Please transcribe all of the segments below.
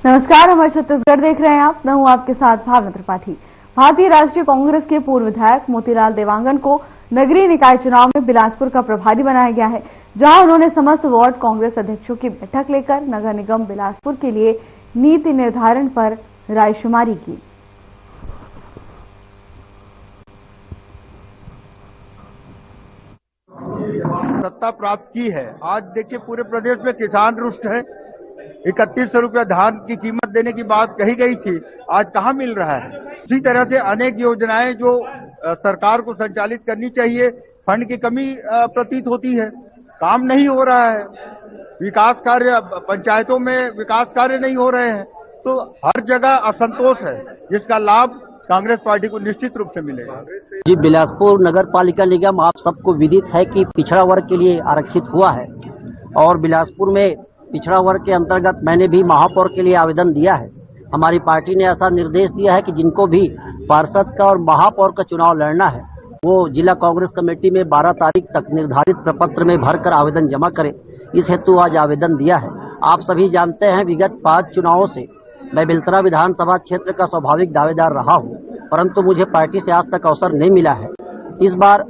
नमस्कार, हमारे छत्तीसगढ़ देख रहे हैं आप। मैं हूं आपके साथ भावना त्रिपाठी। भारतीय राष्ट्रीय कांग्रेस के पूर्व विधायक मोतीलाल देवांगन को नगरीय निकाय चुनाव में बिलासपुर का प्रभारी बनाया गया है, जहां उन्होंने समस्त वार्ड कांग्रेस अध्यक्षों की बैठक लेकर नगर निगम बिलासपुर के लिए नीति निर्धारण पर रायशुमारी की। सत्ता प्राप्त की है। आज देखिए पूरे प्रदेश में किसान रुष्ट है। 3100 रुपया धान की कीमत देने की बात कही गई थी, आज कहां मिल रहा है। इसी तरह से अनेक योजनाएं जो सरकार को संचालित करनी चाहिए, फंड की कमी प्रतीत होती है, काम नहीं हो रहा है। विकास कार्य पंचायतों में विकास कार्य नहीं हो रहे हैं, तो हर जगह असंतोष है, जिसका लाभ कांग्रेस पार्टी को निश्चित रूप से मिलेगा। जी, बिलासपुर नगर पालिका निगम आप सबको विदित है कि पिछड़ा वर्ग के लिए आरक्षित हुआ है और बिलासपुर में पिछड़ा वर्ग के अंतर्गत मैंने भी महापौर के लिए आवेदन दिया है। हमारी पार्टी ने ऐसा निर्देश दिया है कि जिनको भी पार्षद का और महापौर का चुनाव लड़ना है वो जिला कांग्रेस कमेटी में 12 तारीख तक निर्धारित प्रपत्र में भरकर आवेदन जमा करें। इस हेतु आज आवेदन दिया है। आप सभी जानते हैं विगत 5 चुनावों से मैं बेलतरा विधानसभा क्षेत्र का स्वाभाविक दावेदार रहा हूं, परंतु मुझे पार्टी से आज तक अवसर नहीं मिला है। इस बार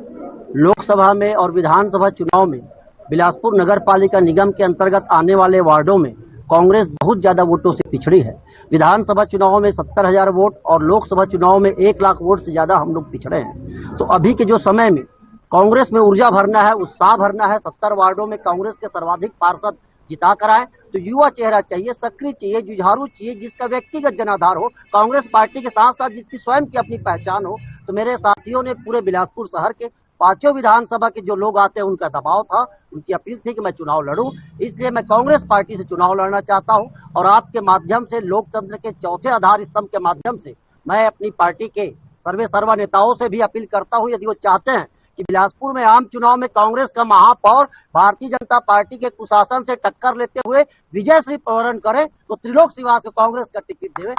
लोकसभा में और विधानसभा चुनाव में बिलासपुर नगर पालिका निगम के अंतर्गत आने वाले वार्डों में कांग्रेस बहुत ज्यादा वोटों से पिछड़ी है। विधानसभा चुनाव में 70,000 वोट और लोकसभा चुनाव में 1 लाख वोट से ज्यादा हम लोग पिछड़े हैं। तो अभी के जो समय में कांग्रेस में ऊर्जा भरना है, उत्साह भरना है, 70 वार्डों में कांग्रेस के सर्वाधिक पार्षद जिता कर आए, तो युवा चेहरा चाहिए, सक्रिय चाहिए, जुझारू चाहिए, जिसका व्यक्तिगत जनाधार हो, कांग्रेस पार्टी के साथ साथ जिसकी स्वयं की अपनी पहचान हो। तो मेरे साथियों ने पूरे बिलासपुर शहर के 5 विधानसभा के जो लोग आते हैं उनका दबाव था, उनकी अपील थी कि मैं चुनाव लड़ूं, इसलिए मैं कांग्रेस पार्टी से चुनाव लड़ना चाहता हूं। और आपके माध्यम से, लोकतंत्र के चौथे आधार स्तंभ के माध्यम से मैं अपनी पार्टी के सर्वा नेताओं से भी अपील करता हूं, यदि वो चाहते हैं कि बिलासपुर में आम चुनाव में कांग्रेस का महापौर भारतीय जनता पार्टी के कुशासन से टक्कर लेते हुए विजय श्री पवरण करे, तो त्रिलोक श्रीवास को कांग्रेस का टिकट देवे।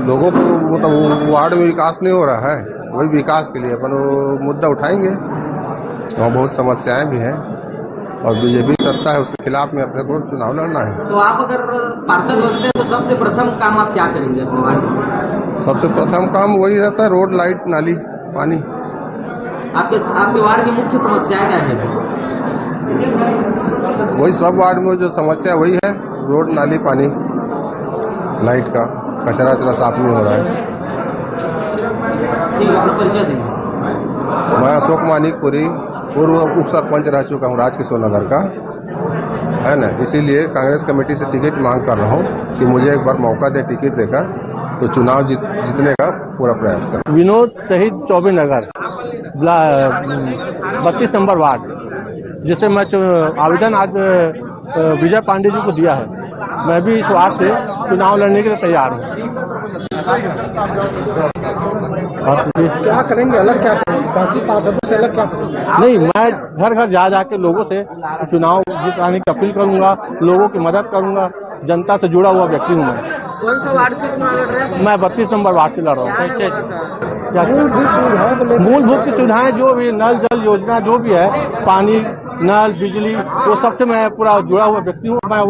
लोगों को मतलब वार्ड में विकास नहीं हो रहा है, वही विकास के लिए अपन वो मुद्दा उठाएंगे। वहाँ बहुत समस्याएं भी हैं और बीजेपी सत्ता है, उसके खिलाफ में अपने को चुनाव लड़ना है। तो आप अगर पार्षद बनते हैं तो सबसे प्रथम काम आप क्या करेंगे अपने वार्ड में? सबसे प्रथम काम वही रहता है, रोड, लाइट, नाली, पानी। आपके वार्ड की मुख्य समस्याएं क्या है? वही सब वार्ड में जो समस्या वही है, रोड, नाली, पानी, लाइट का, कचरा उचरा साफ नहीं हो रहा है। परिचय देंगे। मैं अशोक मानिकपुरी पूर्व उप सरपंच रह चुका हूँ राजकिशोर नगर का, है ना। इसीलिए कांग्रेस कमेटी से टिकट मांग कर रहा हूँ कि मुझे एक बार मौका दे टिकट देकर, तो चुनाव जीतने का पूरा प्रयास करें। विनोद शहीद चौबे नगर 32 नंबर वार्ड, जिसे मैं आवेदन आज विजय पांडे जी को दिया है। मैं भी इस वार्ड से चुनाव लड़ने के लिए तैयार हूँ। क्या करेंगे, अलग क्या करेंगे, बाकी पार्षदों से अलग क्या करेंगे? नहीं, मैं घर घर जा जाके लोगों से चुनाव जिताने की अपील करूंगा, लोगों की मदद करूंगा। जनता से जुड़ा हुआ व्यक्ति हूँ मैं। कौन सा वार्ड से चुनाव लड़ रहे हैं? मैं 32 नंबर वार्ड से लड़ रहा हूँ। मूलभूत की सुविधाएं जो भी, नल जल योजना जो भी है, पानी, नल, बिजली, वो सबसे मैं पूरा जुड़ा हुआ व्यक्ति हूँ। मैं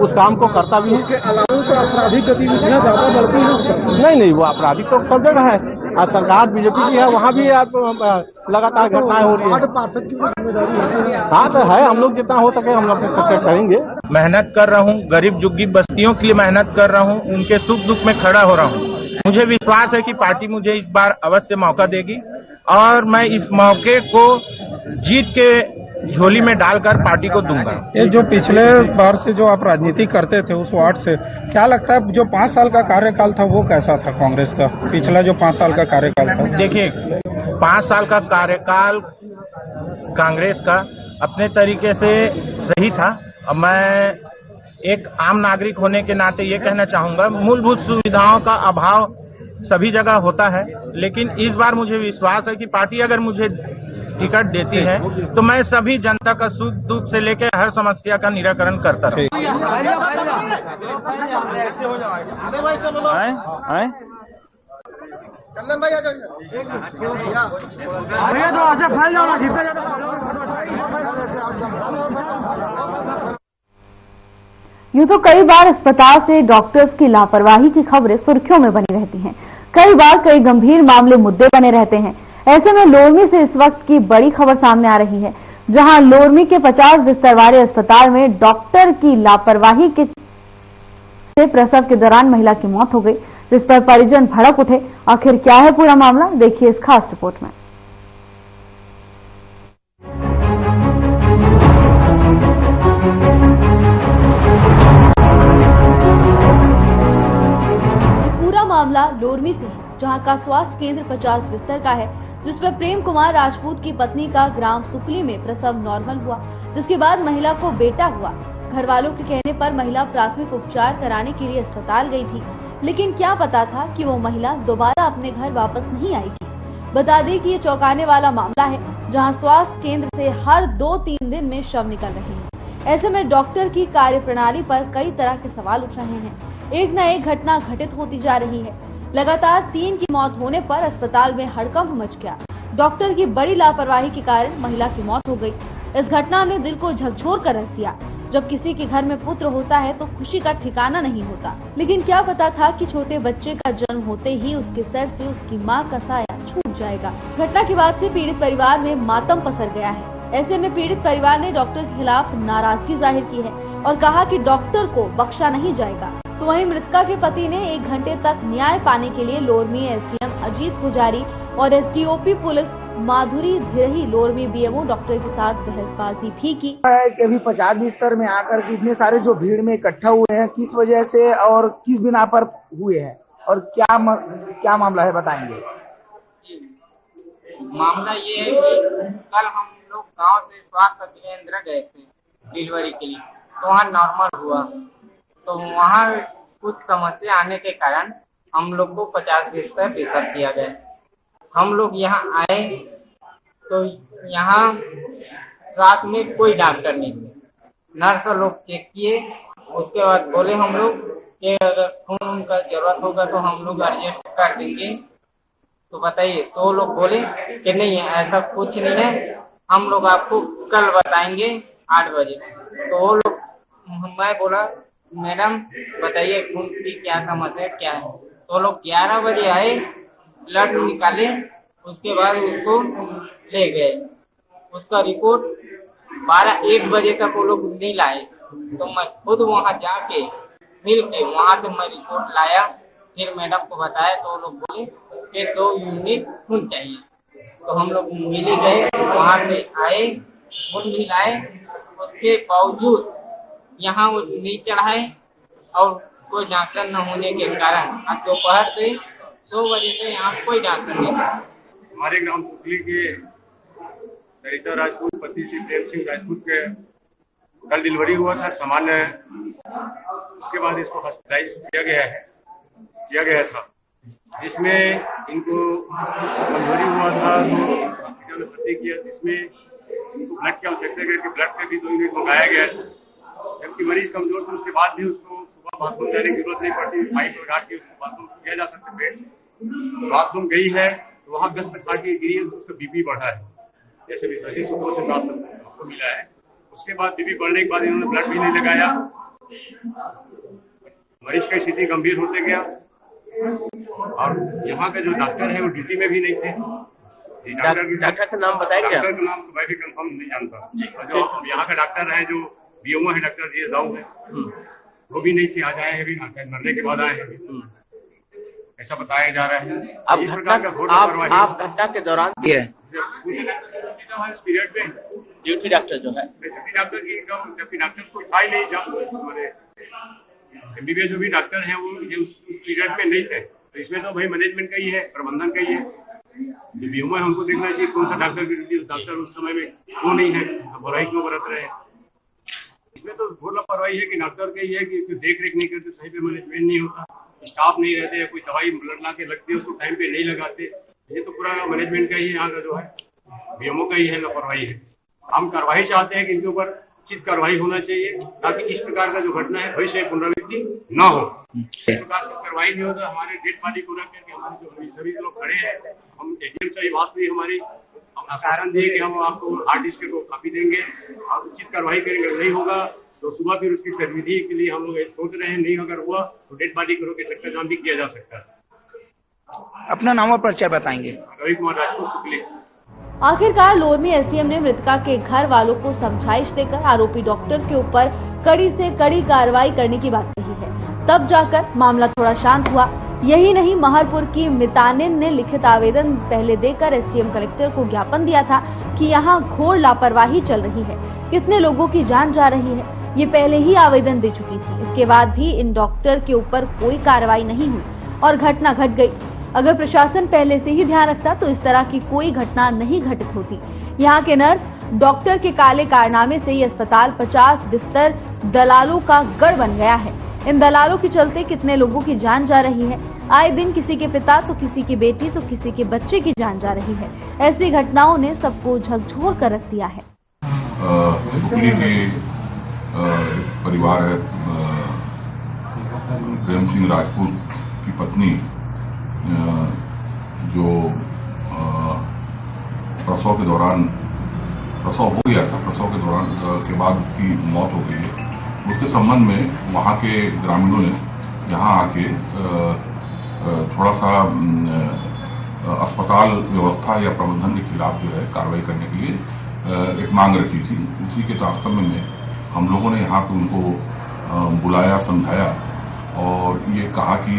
उस काम को करता भी हूँ। इसके अलावा तो आपराधिक गतिविधियां ज्यादा बढ़ती हैं। नहीं, वो आपराधिक तो सब जगह है। सरकार बीजेपी की है, वहाँ भी लगातार घटनाएं हो रही है। पार्षद की जिम्मेदारी है। हाँ तो है, हम लोग जितना हो सके हम अपने सबके करेंगे। मेहनत कर रहा हूँ, गरीब जुग्गी बस्तियों के लिए मेहनत कर रहा हूँ, उनके सुख दुख में खड़ा हो रहा हूँ। मुझे विश्वास है कि पार्टी मुझे इस बार अवश्य मौका देगी और मैं इस मौके को जीत के झोली में डालकर पार्टी को दूंगा। ये जो पिछले बार से जो आप राजनीति करते थे उस वार्ड से, क्या लगता है जो 5 साल का कार्यकाल था वो कैसा था कांग्रेस का? पिछला जो 5 साल का कार्यकाल था, देखिए 5 साल का कार्यकाल कांग्रेस का अपने तरीके से सही था। मैं एक आम नागरिक होने के नाते ये कहना चाहूंगा, मूलभूत सुविधाओं का अभाव सभी जगह होता है, लेकिन इस बार मुझे विश्वास है कि पार्टी अगर मुझे टिकट देती है तो मैं सभी जनता का सुख दुख से लेकर हर समस्या का निराकरण करता रहूं। यूं तो कई बार अस्पताल से डॉक्टर्स की लापरवाही की खबरें सुर्खियों में बनी रहती हैं। कई बार कई गंभीर मामले मुद्दे बने रहते हैं। ऐसे में लोरमी से इस वक्त की बड़ी खबर सामने आ रही है, जहां लोरमी के 50 बिस्तर वाले अस्पताल में डॉक्टर की लापरवाही से प्रसव के दौरान महिला की मौत हो गई, जिस पर परिजन भड़क उठे। आखिर क्या है पूरा मामला, देखिए इस खास रिपोर्ट में। मामला लोरमी से है, जहां का स्वास्थ्य केंद्र 50 बिस्तर का है, जिसमें प्रेम कुमार राजपूत की पत्नी का ग्राम सुकली में प्रसव नॉर्मल हुआ, जिसके बाद महिला को बेटा हुआ। घर वालों के कहने पर महिला प्राथमिक उपचार कराने के लिए अस्पताल गई थी, लेकिन क्या पता था कि वो महिला दोबारा अपने घर वापस नहीं आएगी। बता दें कि ये चौंकाने वाला मामला है, जहाँ स्वास्थ्य केंद्र से हर 2-3 दिन में शव निकल रहे हैं। ऐसे में डॉक्टर की कार्यप्रणाली पर कई तरह के सवाल उठ रहे हैं। एक न एक घटना घटित होती जा रही है। लगातार 3 की मौत होने पर अस्पताल में हड़कंप मच गया। डॉक्टर की बड़ी लापरवाही के कारण महिला की मौत हो गई। इस घटना ने दिल को झकझोर कर रख दिया। जब किसी के घर में पुत्र होता है तो खुशी का ठिकाना नहीं होता, लेकिन क्या पता था कि छोटे बच्चे का जन्म होते ही उसके सर से उसकी मां का साया छूट जाएगा। घटना के बाद से पीड़ित परिवार में मातम पसर गया है। ऐसे में पीड़ित परिवार ने डॉक्टर के खिलाफ नाराजगी जाहिर की है और कहा कि डॉक्टर को बख्शा नहीं जाएगा। तो वहीं मृतका के पति ने 1 घंटे तक न्याय पाने के लिए लोरमी एसडीएम अजीत पुजारी और एसडीओपी पुलिस माधुरी धिरही लोरमी बीएमओ डॉक्टर के साथ बहसबाजी भी की। अभी 50 बिस्तर में आकर के इतने सारे जो भीड़ में इकट्ठा हुए हैं, किस वजह से और किस बिना पर हुए हैं और क्या मामला है, बताएंगे? मामला ये है कि कल हम लोग गांव से स्वास्थ्य केंद्र गए थे डिलीवरी के लिए, तो वहाँ नॉर्मल हुआ। तो वहाँ कुछ समस्या आने के कारण हम लोग को 50 बिस्तर रेफर किया गया। हम लोग यहाँ आए तो यहाँ रात में कोई डॉक्टर नहीं थे। नर्स लोग चेक किए, उसके बाद बोले हम लोग कि अगर खून का जरूरत होगा तो हम लोग एडजस्ट कर देंगे। तो बताइए, तो लोग बोले कि नहीं ऐसा कुछ नहीं है, हम लोग आपको कल बताएंगे 8 बजे। तो वो लोग, मैं बोला मैडम बताइए खून की क्या समस्या क्या है। तो लोग 11 बजे आए, ब्लड निकाले, उसके बाद उसको ले गए। उसका रिपोर्ट 12-1 बजे तक वो लोग नहीं लाए। तो मैं खुद वहाँ जाके मिल के वहाँ से मैं रिपोर्ट लाया, फिर मैडम को बताया। तो वो लोग बोले कि 2 यूनिट खून चाहिए। तो हम लोग मिल गए, वहाँ से आए, खून भी लाए। उसके बावजूद यहाँ वो नहीं चढ़ाए और कोई डॉक्टर न होने के कारण अब दोपहर से 2 बजे से यहाँ कोई डॉक्टर नहीं था। हमारे ग्राम सुकली के सरिता राजपूत पति श्री प्रेम सिंह राजपूत के कल डिलीवरी हुआ था सामान्य। उसके बाद इसको हॉस्पिटलाइज किया गया था, जिसमें इनको कमजोरी हुआ था तो हॉस्पिटल में भर्ती किया, जिसमें इनको ब्लड की आवश्यकता करके ब्लड का भी 2 यूनिट मंगाया गया। जबकि मरीज कमजोर थे, उसके बाद भी उसको सुबह बाथरूम जाने की जरूरत नहीं पड़ती, पाइप लगा के उसको बाथरूम किया जा सकता है। पेट से बाथरूम गई है तो वहाँ दस्त खा के गिरी है, उसका बीपी बढ़ा है, जैसे विश्वासी सूत्रों से प्राप्त आपको मिला है। उसके बाद बीपी बढ़ने के बाद इन्होंने ब्लड भी नहीं लगाया, मरीज की स्थिति गंभीर होते गया। और यहाँ का जो डॉक्टर है वो ड्यूटी में भी नहीं थे। डॉक्टर का नाम बताएंगे? डॉक्टर का नाम मैं भी कंफर्म नहीं जानता। जो यहाँ का डॉक्टर है, जो बीएमओ है डॉक्टर जी साहू है, वो भी नहीं थे, आज आए हैं अभी, मरने के बाद आए हैं, ऐसा बताया जा रहा है। आप घटना के दौरान पीरियड में ड्यूटी डॉक्टर जो है, डॉक्टर की जबकि डॉक्टर को था ही नहीं, एमबीबीएस जो भी डॉक्टर है वो उस पीरियड में नहीं थे। तो इसमें तो भाई मैनेजमेंट का ही है, प्रबंधन का ही है। जो बीएमओ है हमको देखना चाहिए कौन सा डॉक्टर की ड्यूटी, डॉक्टर उस समय में वो नहीं है, लापरवाही क्यों बरत रहे हैं। इसमें तो घोर लापरवाही है कि डॉक्टर का ही है कि देख रेख नहीं करते, सही पे मैनेजमेंट नहीं होता, स्टाफ नहीं रहते, कोई दवाई ब्लड ला के लगती है उसको टाइम पे नहीं लगाते। ये तो पूरा मैनेजमेंट का ही यहाँ का जो है बीएमओ का ही है, लापरवाही है। हम कार्रवाई चाहते हैं कि इनके ऊपर उचित कार्रवाई होना चाहिए, ताकि इस प्रकार का जो घटना है भविष्य में पुनरावृत्ति न हो। इस प्रकार की कार्रवाई नहीं होता, हमारे डेड बॉडी को रख करके हमारे जो सभी लोग खड़े हैं, हम एडीएम से ये बात हुई हमारी, हम आश्वासन दिए कि हम आपको हार्ड डिस्क को कॉपी देंगे और उचित कार्रवाई करेंगे। नहीं होगा तो सुबह फिर उसकी सर्विधि के लिए हम लोग सोच रहे हैं, नहीं अगर हुआ तो डेड बॉडी को रोक के चक्का जाम भी किया जा सकता है। अपना नाम और परिचय बताएंगे। रवि कुमार राजपूत शुक्ले। आखिरकार लोरमी एसडीएम ने मृतका के घर वालों को समझाइश देकर आरोपी डॉक्टर के ऊपर कड़ी से कड़ी कार्रवाई करने की बात कही है। तब जाकर मामला थोड़ा शांत हुआ। यही नहीं, महरपुर की मितानिन ने लिखित आवेदन पहले देकर एसडीएम कलेक्टर को ज्ञापन दिया था कि यहां घोर लापरवाही चल रही है, कितने लोगों की जान जा रही है। ये पहले ही आवेदन दे चुकी थी। इसके बाद भी इन डॉक्टर के ऊपर कोई कार्रवाई नहीं हुई और घटना घट गई। अगर प्रशासन पहले से ही ध्यान रखता तो इस तरह की कोई घटना नहीं घटित होती। यहाँ के नर्स डॉक्टर के काले कारनामे से ये अस्पताल 50 बिस्तर दलालों का गढ़ बन गया है। इन दलालों के चलते कितने लोगों की जान जा रही है। आए दिन किसी के पिता तो किसी की बेटी तो किसी के बच्चे की जान जा रही है। ऐसी घटनाओं ने सबको झकझोर कर रख दिया है। परिवार है, प्रेम सिंह राजपूत की पत्नी जो प्रसव के दौरान प्रसव हो गया था, प्रसव के दौरान के बाद उसकी मौत हो गई है। उसके संबंध में वहां के ग्रामीणों ने यहाँ आके थोड़ा सा अस्पताल व्यवस्था या प्रबंधन के खिलाफ जो है कार्रवाई करने के लिए एक मांग रखी थी। उसी के तारतम्य में हम लोगों ने यहाँ पे उनको बुलाया, समझाया और ये कहा कि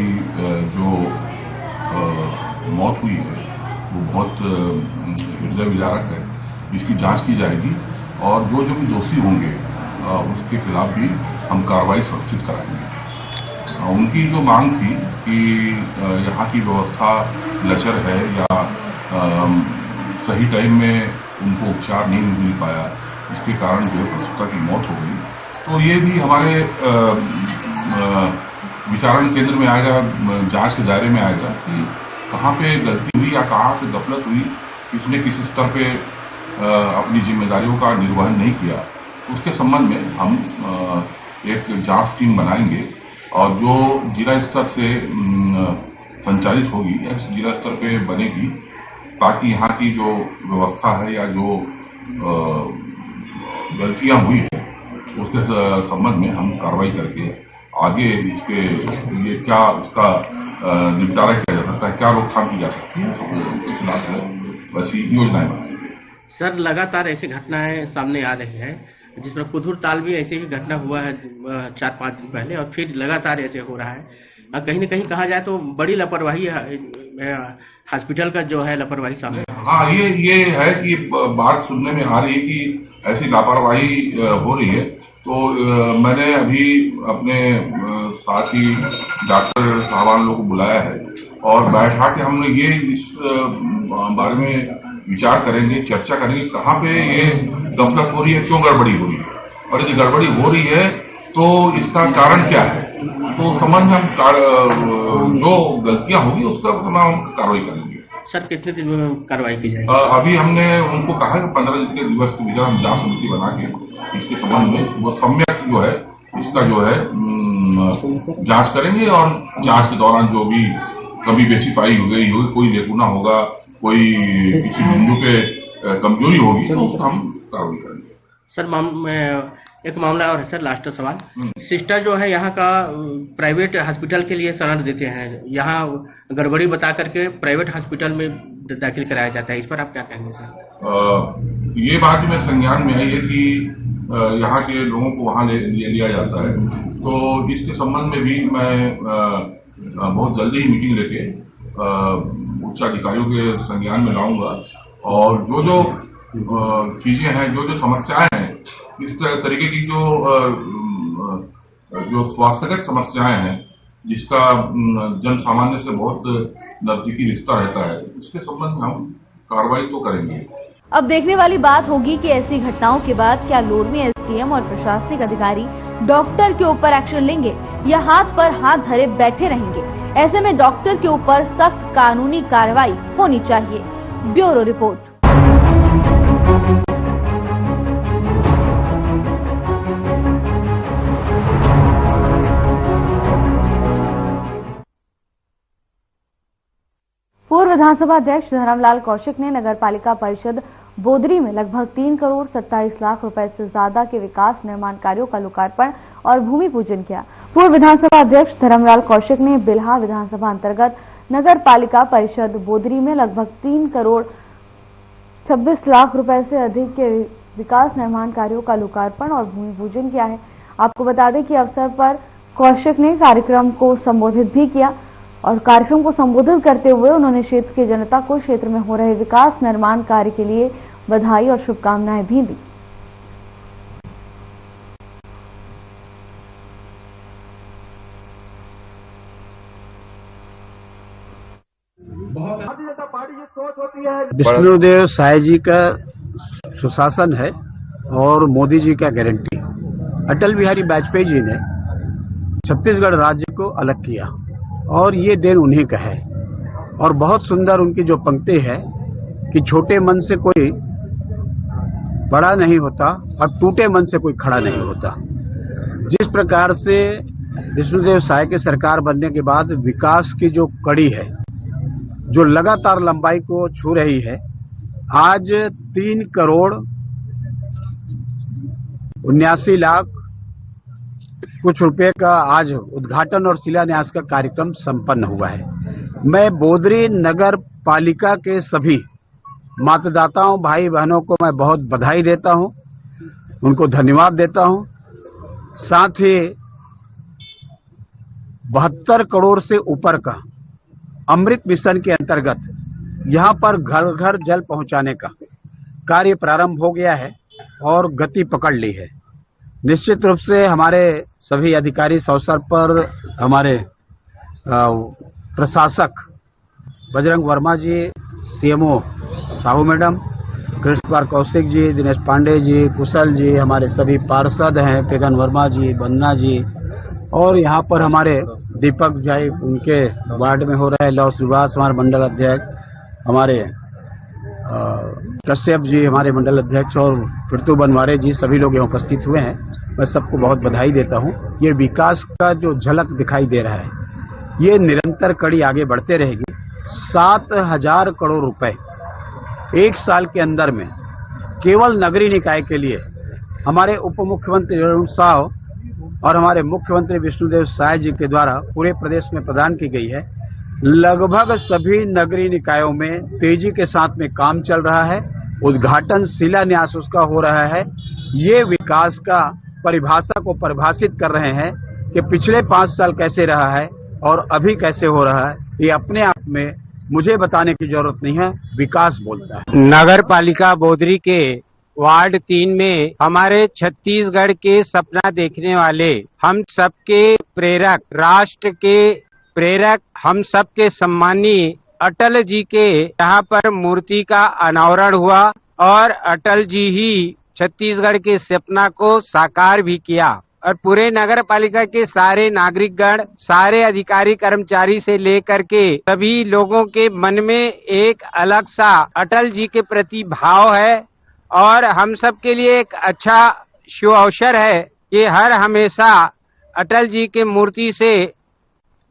जो मौत हुई है वो बहुत हृदय विदारक है, इसकी जांच की जाएगी और जो भी दोषी होंगे उसके खिलाफ भी हम कार्रवाई सुनिश्चित कराएंगे। उनकी जो मांग थी कि यहाँ की व्यवस्था लचर है या सही टाइम में उनको उपचार नहीं मिल पाया, इसके कारण जो है प्रसूता की मौत हो गई। तो ये भी हमारे विचारण केंद्र में आएगा, जांच के दायरे में आएगा कि कहाँ पे गलती हुई या कहाँ से गफलत हुई, किसने किस स्तर पे अपनी जिम्मेदारियों का निर्वहन नहीं किया। उसके संबंध में हम एक जांच टीम बनाएंगे और जो जिला स्तर से संचालित होगी या जिला स्तर पे बनेगी, ताकि यहाँ की जो व्यवस्था है या जो गलतियां हुई है उसके संबंध में हम कार्रवाई करके आगे इसके लिए क्या इसका निपटारा किया जा सकता है, क्या रोकथाम की जा सकती है, उसके खिलाफ वैसी योजनाएं बनाएंगे। सर, लगातार ऐसी घटनाएं सामने आ रही है, जिसमें कुदुर ताल भी ऐसे ही घटना हुआ है 4-5 दिन पहले और फिर लगातार ऐसे हो रहा है। कहीं न कहीं कहा जाए तो बड़ी लापरवाही हॉस्पिटल का जो है लापरवाही सामने। हाँ, ये है कि बात सुनने में आ रही है कि ऐसी लापरवाही हो रही है। तो मैंने अभी अपने साथी डॉक्टर साहबान लोगों को बुलाया है और बैठा के हमने ये इस बारे में विचार करेंगे, चर्चा करेंगे कहाँ पे ये गफलत हो रही है, क्यों गड़बड़ी हो रही है और यदि गड़बड़ी हो रही है तो इसका कारण क्या है। तो समझ में हम जो गलतियां होगी उसका हम कार्रवाई करेंगे। सर, कितने दिन में कार्रवाई की जाएगी? अभी हमने उनको कहा है कि 15 दिन के दिवस के भीतर हम जांच समिति बना के इसके संबंध में वो सम्यक जो है इसका जो है जांच करेंगे और जांच के दौरान जो भी कमी बेसी पाई गई होगी, कोई लेकुना होगा, कोई किसी बिंदु पे कमजोरी होगी तो उसका हम कार्रवाई करेंगे। सर, एक मामला और है सर, लास्ट सवाल। सिस्टर जो है यहाँ का प्राइवेट हॉस्पिटल के लिए शरण देते हैं, यहाँ गड़बड़ी बता करके प्राइवेट हॉस्पिटल में दाखिल कराया जाता है, इस पर आप क्या कहेंगे सर? ये बात में संज्ञान में आई है कि यहाँ के लोगों को वहाँ लिया जाता है। तो इसके संबंध में भी मैं बहुत जल्दी ही मीटिंग लेके उच्चाधिकारियों के संज्ञान में लाऊंगा और जो चीजें हैं, जो समस्याएं हैं, इस तरीके की जो स्वास्थ्यगत समस्याएं हैं जिसका जन सामान्य से बहुत नजदीकी रिश्ता रहता है, इसके संबंध में हम कार्रवाई तो करेंगे। अब देखने वाली बात होगी कि ऐसी घटनाओं के बाद क्या लोरमी एसडीएम और प्रशासनिक अधिकारी डॉक्टर के ऊपर एक्शन लेंगे या हाथ पर हाथ धरे बैठे रहेंगे। ऐसे में डॉक्टर के ऊपर सख्त कानूनी कार्रवाई होनी चाहिए। Bureau report. पूर्व विधानसभा अध्यक्ष धर्मलाल कौशिक ने नगर पालिका परिषद बोदरी में लगभग 3 करोड़ 27 लाख रुपए से ज्यादा के विकास निर्माण कार्यों का लोकार्पण और भूमि पूजन किया। पूर्व विधानसभा अध्यक्ष धर्मलाल कौशिक ने बिल्हा विधानसभा अंतर्गत नगर पालिका परिषद बोदरी में लगभग 3 करोड़ 26 लाख रुपए से अधिक के विकास निर्माण कार्यों का लोकार्पण और भूमि पूजन किया है। आपको बता दें कि अवसर पर कौशिक ने कार्यक्रम को संबोधित भी किया और कार्यक्रम को संबोधित करते हुए उन्होंने क्षेत्र की जनता को क्षेत्र में हो रहे विकास निर्माण कार्य के लिए बधाई और शुभकामनाएं भी दी। विष्णुदेव साय जी का सुशासन है और मोदी जी का गारंटी। अटल बिहारी वाजपेयी जी ने छत्तीसगढ़ राज्य को अलग किया और ये देन उन्हीं का है। और बहुत सुंदर उनकी जो पंक्ति है कि छोटे मन से कोई बड़ा नहीं होता और टूटे मन से कोई खड़ा नहीं होता। जिस प्रकार से विष्णुदेव साय के सरकार बनने के बाद विकास की जो कड़ी है, जो लगातार लंबाई को छू रही है, आज 3 करोड़ 79 लाख कुछ रुपए का आज उद्घाटन और शिलान्यास का कार्यक्रम संपन्न हुआ है। मैं बोदरी नगर पालिका के सभी मतदाताओं भाई बहनों को मैं बहुत बधाई देता हूं, उनको धन्यवाद देता हूं। साथ ही 72 करोड़ से ऊपर का अमृत मिशन के अंतर्गत यहां पर घर घर जल पहुंचाने का कार्य प्रारंभ हो गया है और गति पकड़ ली है। निश्चित रूप से हमारे सभी अधिकारी इस अवसर पर हमारे प्रशासक बजरंग वर्मा जी, सीएमओ साहू मैडम, कृष्ण कुमार कौशिक जी, दिनेश पांडे जी, कुशल जी, हमारे सभी पार्षद हैं, पेगन वर्मा जी, बन्ना जी, और यहाँ पर हमारे दीपक जी उनके वार्ड में हो रहा है, लव श्रीवास हमारे मंडल अध्यक्ष, हमारे कश्यप जी हमारे मंडल अध्यक्ष और पृथु बनवारे जी, सभी लोग यहाँ उपस्थित हुए हैं। मैं सबको बहुत बधाई देता हूँ। ये विकास का जो झलक दिखाई दे रहा है, ये निरंतर कड़ी आगे बढ़ते रहेगी। 7,000 करोड़ रुपए एक साल के अंदर में केवल नगरीय निकाय के लिए हमारे उप मुख्यमंत्री अरुण साव और हमारे मुख्यमंत्री विष्णुदेव साय जी के द्वारा पूरे प्रदेश में प्रदान की गई है। लगभग सभी नगरीय निकायों में तेजी के साथ में काम चल रहा है, उद्घाटन शिलान्यास उसका हो रहा है। ये विकास का परिभाषा को परिभाषित कर रहे हैं कि पिछले 5 साल कैसे रहा है और अभी कैसे हो रहा है। ये अपने आप में मुझे बताने की जरूरत नहीं है, विकास बोलता है। नगर पालिका बोदरी के वार्ड 3 में हमारे छत्तीसगढ़ के सपना देखने वाले, हम सबके प्रेरक, राष्ट्र के प्रेरक, हम सबके सम्मानीय अटल जी के यहाँ पर मूर्ति का अनावरण हुआ और अटल जी ही छत्तीसगढ़ के सपना को साकार भी किया। और पूरे नगर पालिका के सारे नागरिकगण, सारे अधिकारी कर्मचारी से लेकर के सभी लोगों के मन में एक अलग सा अटल जी के प्रति भाव है और हम सब के लिए एक अच्छा शुभ अवसर है कि हर हमेशा अटल जी के मूर्ति से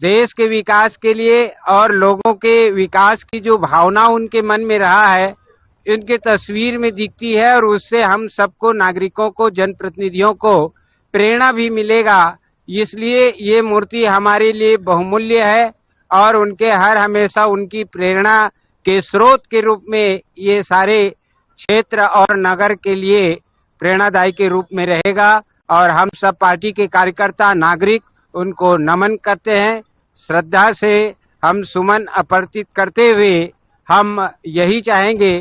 देश के विकास के लिए और लोगों के विकास की जो भावना उनके मन में रहा है, इनके तस्वीर में दिखती है और उससे हम सबको, नागरिकों को, जनप्रतिनिधियों को प्रेरणा भी मिलेगा। इसलिए ये मूर्ति हमारे लिए बहुमूल्य है और उनके हर हमेशा उनकी प्रेरणा के स्रोत के रूप में ये सारे क्षेत्र और नगर के लिए प्रेरणादायी के रूप में रहेगा। और हम सब पार्टी के कार्यकर्ता, नागरिक उनको नमन करते हैं। श्रद्धा से हम सुमन अर्पित करते हुए हम यही चाहेंगे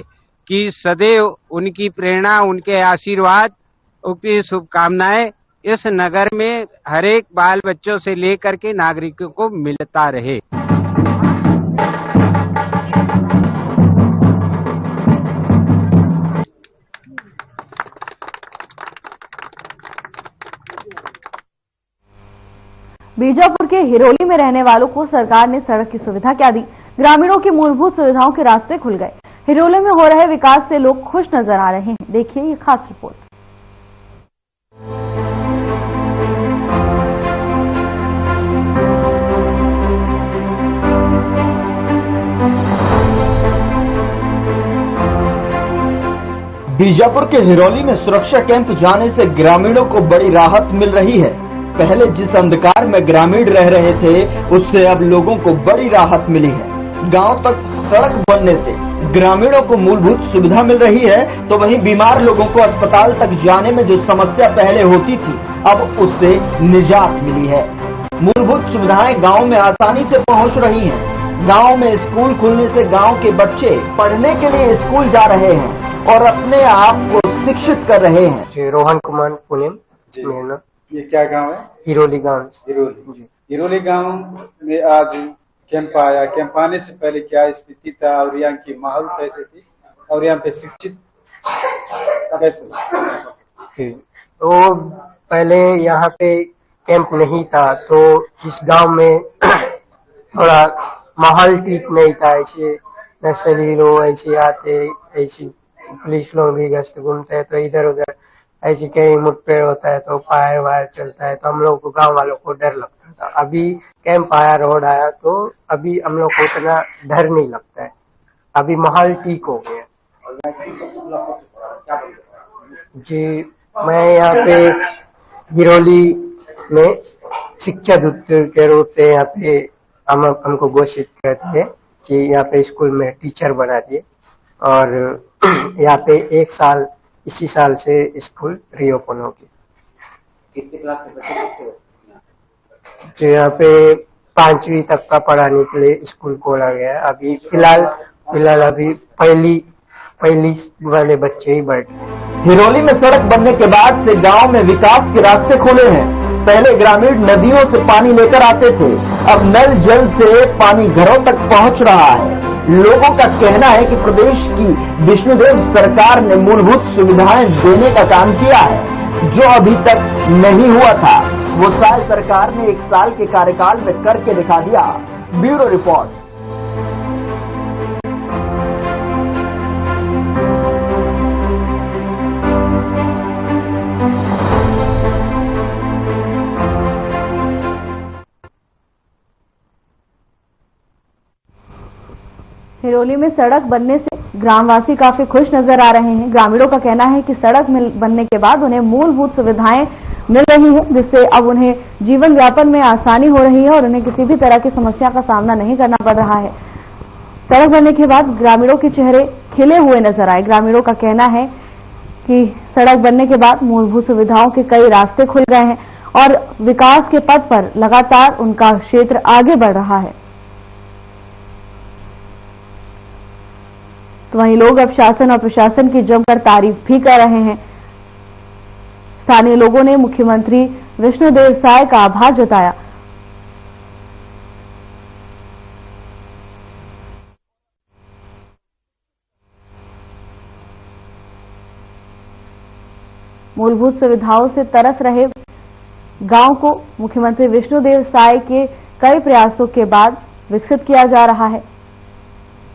कि सदैव उनकी प्रेरणा, उनके आशीर्वाद, उनकी शुभकामनाएं इस नगर में हर एक बाल बच्चों से लेकर के नागरिकों को मिलता रहे। बीजापुर के हिरोली में रहने वालों को सरकार ने सड़क की सुविधा क्या दी? ग्रामीणों की मूलभूत सुविधाओं के रास्ते खुल गए। हिरोली में हो रहे विकास से लोग खुश नजर आ रहे हैं। देखिए ये खास रिपोर्ट। बीजापुर के हिरौली में सुरक्षा कैंप जाने से ग्रामीणों को बड़ी राहत मिल रही है। पहले जिस अंधकार में ग्रामीण रह रहे थे, उससे अब लोगों को बड़ी राहत मिली है। गांव तक सड़क बनने से ग्रामीणों को मूलभूत सुविधा मिल रही है, तो वहीं बीमार लोगों को अस्पताल तक जाने में जो समस्या पहले होती थी, अब उससे निजात मिली है। मूलभूत सुविधाएं गांव में आसानी से पहुंच रही हैं। गांव में स्कूल खुलने से गांव के बच्चे पढ़ने के लिए स्कूल जा रहे हैं और अपने आप को शिक्षित कर रहे हैं। जी, रोहन कुमार पुणे मेरा। ये क्या गांव है? हिरोली गांव। हिरोली गांव में आज कैंप आया। कैंप आने से पहले क्या स्थिति था और यहाँ की माहौल कैसे थी और यहाँ पे शिक्षित कैसे? तो पहले यहाँ पे कैंप नहीं था, तो इस गांव में थोड़ा माहौल ठीक नहीं था। ऐसे नक्सली लोग ऐसे आते, ऐसी पुलिस लोग भी गश्त घूमते हैं, तो इधर उधर ऐसी कहीं मुठभेड़ होता है तो फायर वायर चलता है, तो हम लोग को गांव वालों को डर लगता था। अभी कैंप आया, रोड आया, तो अभी हम लोग को इतना डर नहीं लगता है। अभी माहौल ठीक हो गया। जी, मैं यहाँ पे हिरोली में शिक्षा दूत के रूप से यहाँ पे हमको घोषित करते हैं कि यहाँ पे स्कूल में टीचर बना दिए और यहाँ पे एक साल, इसी साल से स्कूल रीओपन होगी। कितने क्लास के बच्चे? तो यहाँ पे 5वीं तक का पढ़ाने के लिए स्कूल खोला गया है। अभी फिलहाल अभी पहली वाले बच्चे ही बैठे। हिरोली में सड़क बनने के बाद से गांव में विकास के रास्ते खुले हैं। पहले ग्रामीण नदियों से पानी लेकर आते थे, अब नल जल से पानी घरों तक पहुंच रहा है। लोगों का कहना है कि प्रदेश की विष्णुदेव सरकार ने मूलभूत सुविधाएं देने का काम किया है, जो अभी तक नहीं हुआ था, वो शायद सरकार ने 1 साल के कार्यकाल में करके दिखा दिया। Bureau report. हिरोली में सड़क बनने से ग्रामवासी काफी खुश नजर आ रहे हैं। ग्रामीणों का कहना है कि सड़क बनने के बाद उन्हें मूलभूत सुविधाएं मिल रही हैं, जिससे अब उन्हें जीवन यापन में आसानी हो रही है और उन्हें किसी भी तरह की समस्या का सामना नहीं करना पड़ रहा है। सड़क बनने के बाद ग्रामीणों के चेहरे खिले हुए नजर आए। ग्रामीणों का कहना है कि सड़क बनने के बाद मूलभूत सुविधाओं के कई रास्ते खुल गए हैं और विकास के पथ पर लगातार उनका क्षेत्र आगे बढ़ रहा है। तो वहीं लोग अब शासन और प्रशासन की जमकर तारीफ भी कर रहे हैं। स्थानीय लोगों ने मुख्यमंत्री विष्णुदेव साय का आभार जताया। मूलभूत सुविधाओं से तरस रहे गांव को मुख्यमंत्री विष्णुदेव साय के कई प्रयासों के बाद विकसित किया जा रहा है।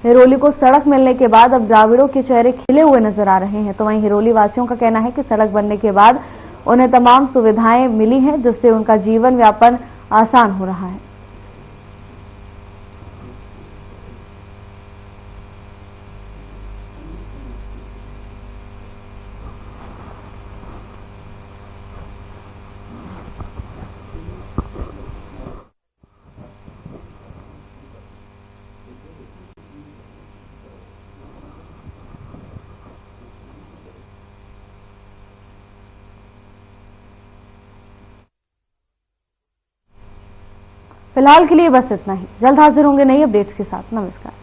हिरोली को सड़क मिलने के बाद अब ग्रामीणों के चेहरे खिले हुए नजर आ रहे हैं। तो वहीं हिरोली वासियों का कहना है कि सड़क बनने के बाद उन्हें तमाम सुविधाएं मिली हैं, जिससे उनका जीवन यापन आसान हो रहा है। फिलहाल के लिए बस इतना ही। जल्द हाजिर होंगे नई अपडेट्स के साथ। नमस्कार।